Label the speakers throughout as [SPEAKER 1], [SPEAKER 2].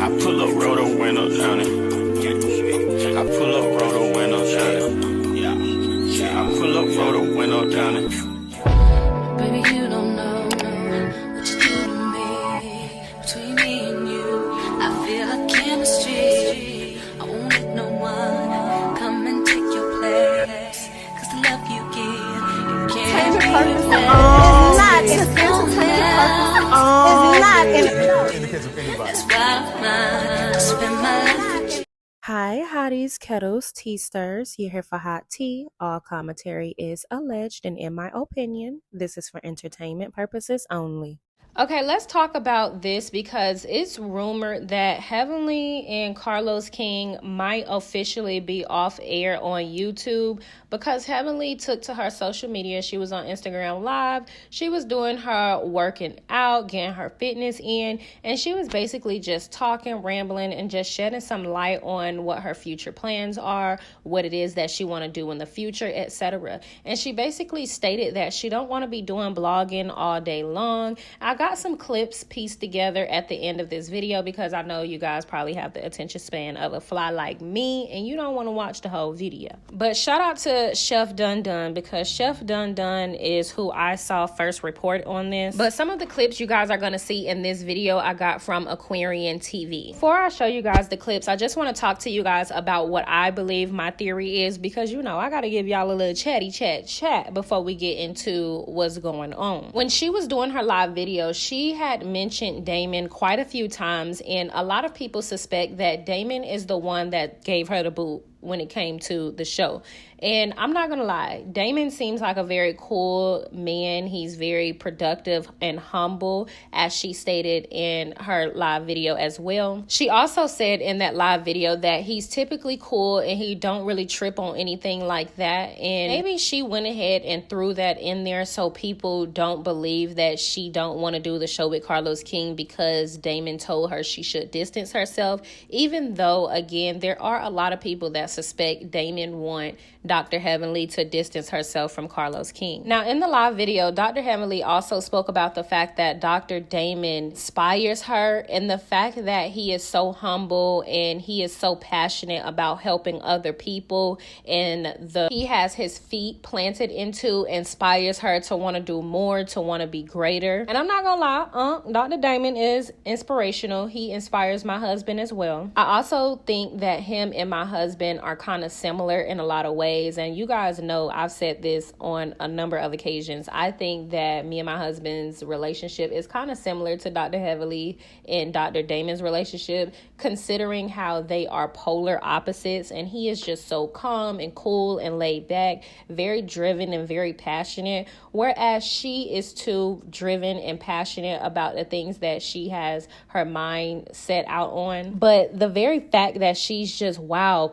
[SPEAKER 1] I pull up, roll the window down it. I pull up, roll the window down it. Yeah, I pull up, roll the window down it.
[SPEAKER 2] Baby, you don't know what you do to me. Between me and you, I feel like chemistry. I won't let no one come and take your place. Cause the love you give, you can't
[SPEAKER 3] Hi, hotties, kettles, tea stirs. You're here for hot tea. All commentary is alleged, and in my opinion, this is for entertainment purposes only. Okay, let's talk about this because it's rumored that Heavenly and Carlos King might officially be off air on YouTube because Heavenly took to her social media. She was on Instagram Live. She was doing her working out, getting her fitness in, and she was basically just talking, rambling, and just shedding some light on what her future plans are, what it is that she want to do in the future, etc. And she basically stated that she don't want to be doing blogging all day long. I got some clips pieced together at the end of this video because I know you guys probably have the attention span of a fly like me and you don't want to watch the whole video. But shout out to Chef Dun Dun because Chef Dun Dun is who I saw first report on this. But some of the clips you guys are going to see in this video I got from Aquarian TV. Before I show you guys the clips, I just want to talk to you guys about what I believe my theory is because you know I got to give y'all a little chatty chat before we get into what's going on. When she was doing her live video, she had mentioned Damon quite a few times, and a lot of people suspect that Damon is the one that gave her the boot when it came to the show. And I'm not gonna lie, Damon seems like a very cool man. He's very productive and humble, as she stated in her live video as well. She also said in that live video that he's typically cool and he don't really trip on anything like that. And maybe she went ahead and threw that in there so people don't believe that she don't want to do the show with Carlos King because Damon told her she should distance herself, even though, again, there are a lot of people that suspect Damon want Dr. Heavenly to distance herself from Carlos King. Now, in the live video, Dr. Heavenly also spoke about the fact that Dr. Damon inspires her and the fact that he is so humble and he is so passionate about helping other people, and he has his feet planted into inspires her to want to do more, to want to be greater. And I'm not gonna lie, Dr. Damon is inspirational. He inspires my husband as well. I also think that him and my husband are kind of similar in a lot of ways. And you guys know I've said this on a number of occasions. I think that me and my husband's relationship is kind of similar to Dr. Heavenly and Dr. Damon's relationship, considering how they are polar opposites. And he is just so calm and cool and laid back, very driven and very passionate, whereas she is too driven and passionate about the things that she has her mind set out on. But the very fact that she's just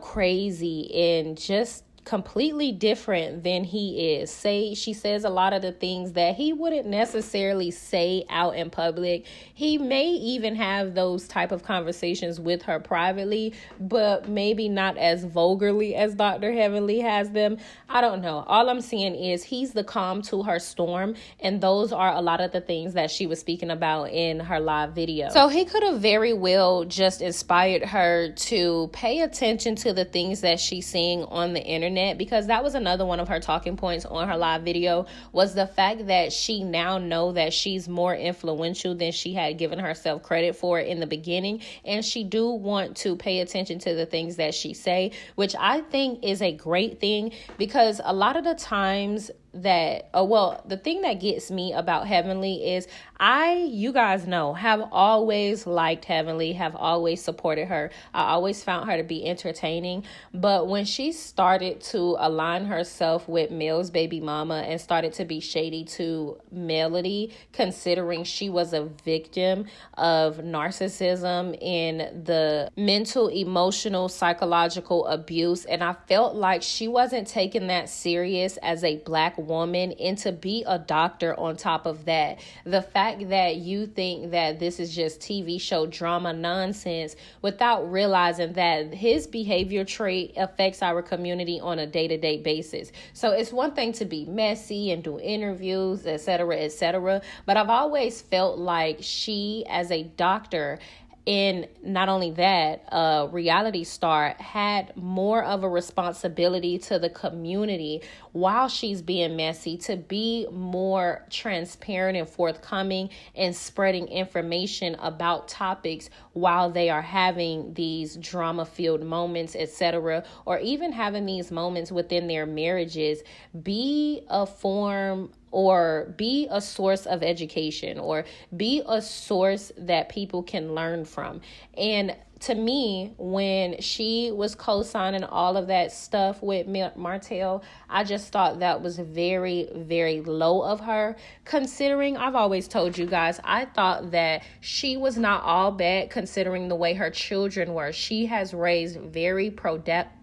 [SPEAKER 3] crazy and just completely different than he is. She says a lot of the things that he wouldn't necessarily say out in public. He may even have those type of conversations with her privately, but maybe not as vulgarly as Dr. Heavenly has them. I don't know. All I'm seeing is he's the calm to her storm, and those are a lot of the things that she was speaking about in her live video. So he could have very well just inspired her to pay attention to the things that she's seeing on the internet, because that was another one of her talking points on her live video, was the fact that she now know that she's more influential than she had given herself credit for in the beginning, and she do want to pay attention to the things that she say, which I think is a great thing, because a lot of the times that the thing that gets me about Heavenly is you guys know, have always liked Heavenly, have always supported her. I always found her to be entertaining, but when she started to align herself with Mel's baby mama and started to be shady to Melody, considering she was a victim of narcissism and the mental, emotional, psychological abuse, and I felt like she wasn't taking that serious as a Black woman, and to be a doctor on top of that, the fact that you think that this is just TV show drama nonsense without realizing that his behavior trait affects our community on a day-to-day basis. So it's one thing to be messy and do interviews, etc., but I've always felt like she, as a doctor, And not only that, a reality star had more of a responsibility to the community while she's being messy, to be more transparent and forthcoming and spreading information about topics while they are having these drama-filled moments, etc., or even having these moments within their marriages. Be a form or be a source of education, or be a source that people can learn from. And to me, when she was co-signing all of that stuff with Martell, I just thought that was very, very low of her, considering I've always told you guys, I thought that she was not all bad considering the way her children were. She has raised very productive,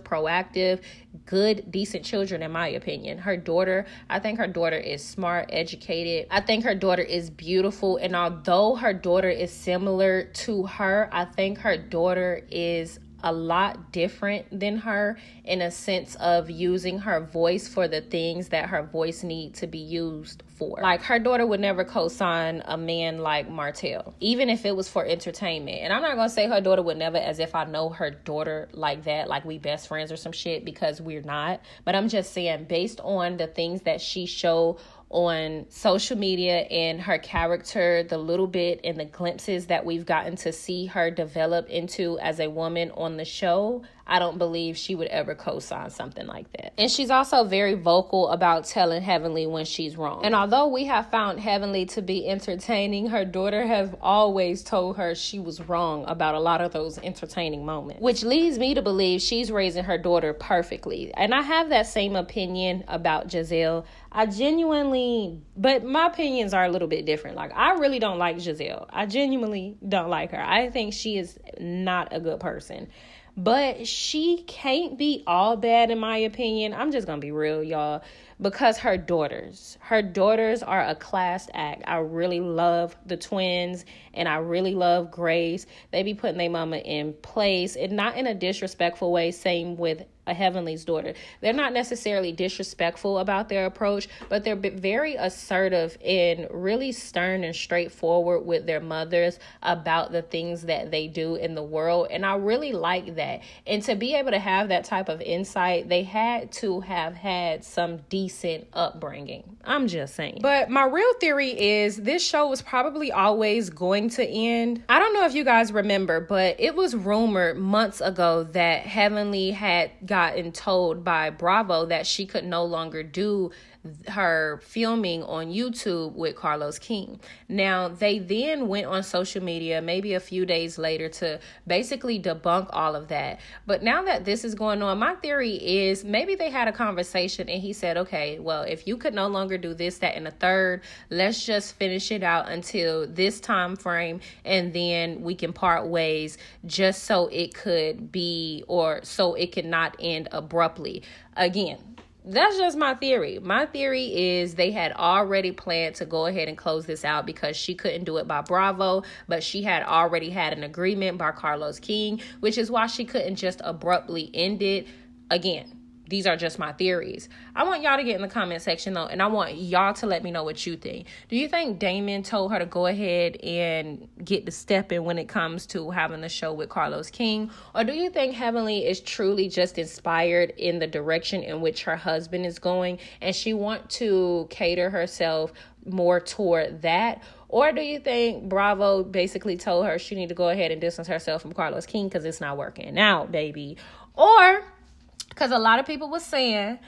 [SPEAKER 3] proactive, good, decent children, in my opinion. Her daughter, I think her daughter is smart, educated. I think her daughter is beautiful. And although her daughter is similar to her, I think her daughter is a lot different than her in a sense of using her voice for the things that her voice needs to be used for. Like, her daughter would never co-sign a man like Martell, even if it was for entertainment. And I'm not gonna say her daughter would never, as if I know her daughter like that, like we best friends or some shit, because we're not. But I'm just saying, based on the things that she showed on social media and her character, the little bit and the glimpses that we've gotten to see her develop into as a woman on the show, I don't believe she would ever co-sign something like that. And she's also very vocal about telling Heavenly when she's wrong. And although we have found Heavenly to be entertaining, her daughter has always told her she was wrong about a lot of those entertaining moments, which leads me to believe she's raising her daughter perfectly. And I have that same opinion about Giselle. I genuinely, but my opinions are a little bit different. Like, I really don't like Giselle. I genuinely don't like her. I think she is not a good person. But she can't be all bad, in my opinion. I'm just going to be real, y'all. Because her daughters are a class act. I really love the twins, and I really love Grace. They be putting their mama in place, and not in a disrespectful way. Same with a Heavenly's daughter. They're not necessarily disrespectful about their approach, but they're very assertive and really stern and straightforward with their mothers about the things that they do in the world. And I really like that. And to be able to have that type of insight, they had to have had some decent upbringing. I'm just saying. But my real theory is this show was probably always going to end. I don't know if you guys remember, but it was rumored months ago that Heavenly had gotten told by Bravo that she could no longer do her filming on YouTube with Carlos King. Now, they then went on social media maybe a few days later to basically debunk all of that. But now that this is going on, my theory is maybe they had a conversation and he said, okay, well, if you could no longer do this, that, and the third, let's just finish it out until this time frame, and then we can part ways, just so it could be, or so it could not end abruptly. Again, that's just my theory. My theory is they had already planned to go ahead and close this out because she couldn't do it by Bravo, but she had already had an agreement by Carlos King, which is why she couldn't just abruptly end it. Again, these are just my theories. I want y'all to get in the comment section though, and I want y'all to let me know what you think. Do you think Damon told her to go ahead and get the step in when it comes to having the show with Carlos King? Or do you think Heavenly is truly just inspired in the direction in which her husband is going, and she wants to cater herself more toward that? Or do you think Bravo basically told her she need to go ahead and distance herself from Carlos King because it's not working out, baby? Or, because a lot of people were saying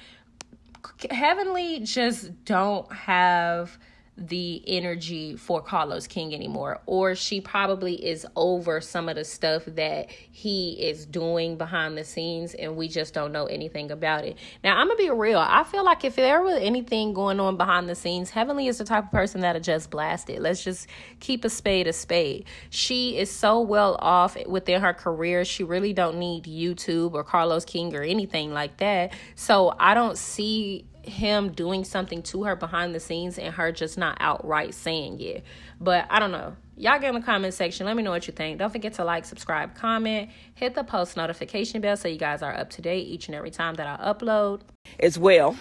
[SPEAKER 3] Heavenly just don't have the energy for Carlos King anymore, or she probably is over some of the stuff that he is doing behind the scenes and we just don't know anything about it. Now, I'm gonna be real. I feel like if there was anything going on behind the scenes, Heavenly is the type of person that'll just blast it. Let's just keep a spade a spade. She is so well off within her career. She really don't need YouTube or Carlos King or anything like that. So I don't see him doing something to her behind the scenes and her just not outright saying it. But I don't know. Y'all get in the comment section. Let me know what you think. Don't forget to like, subscribe, comment, hit the post notification bell so you guys are up to date each and every time that I upload
[SPEAKER 4] as well.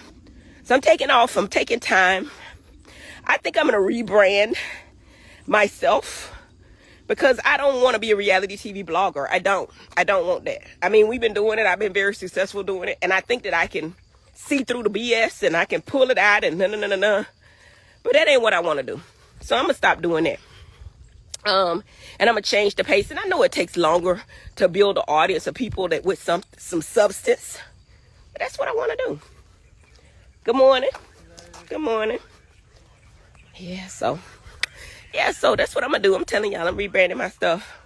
[SPEAKER 4] So I'm taking off. I'm taking time. I think I'm going to rebrand myself because I don't want to be a reality TV blogger. I don't want that. I mean, we've been doing it. I've been very successful doing it. And I think that I can see through the BS and I can pull it out and no. But that ain't what I want to do. So I'm going to stop doing that. And I'm going to change the pace. And I know it takes longer to build an audience of people that with some substance. But that's what I want to do. Good morning. Good morning. Yeah, so that's what I'm going to do. I'm telling y'all, I'm rebranding my stuff.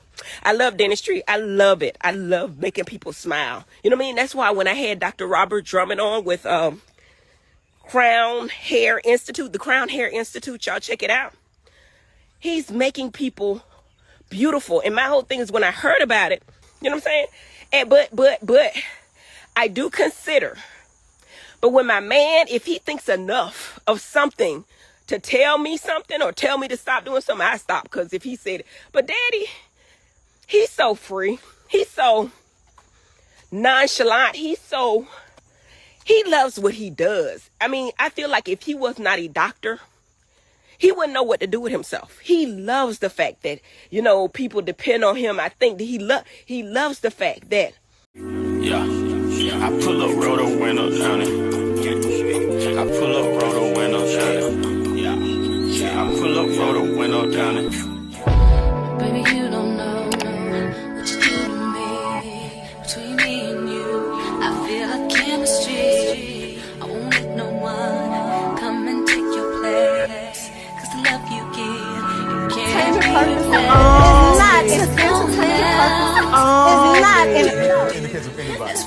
[SPEAKER 4] I love dentistry. I love it. I love making people smile. You know what I mean? That's why when I had Dr. Robert Drummond on with Crown Hair Institute, the Crown Hair Institute, y'all check it out. He's making people beautiful. And my whole thing is when I heard about it, you know what I'm saying? And but I do consider, but when my man, if he thinks enough of something to tell me something or tell me to stop doing something, I stop. Because if he said it, but Daddy, he's so free. He's so nonchalant. He loves what he does. I mean, I feel like if he was not a doctor, he wouldn't know what to do with himself. He loves the fact that, you know, people depend on him. I think that he loves the fact that.
[SPEAKER 1] Yeah, I pull up, roll the window down it. I pull up, roll the window down it. Yeah, I pull up, roll the window down it.
[SPEAKER 2] Baby, you don't know what you do to me. Between me and you, I feel like chemistry. I won't let no one come and take your place. 'Cause the love you give, you can't replace.
[SPEAKER 5] It's not in the case of anybody.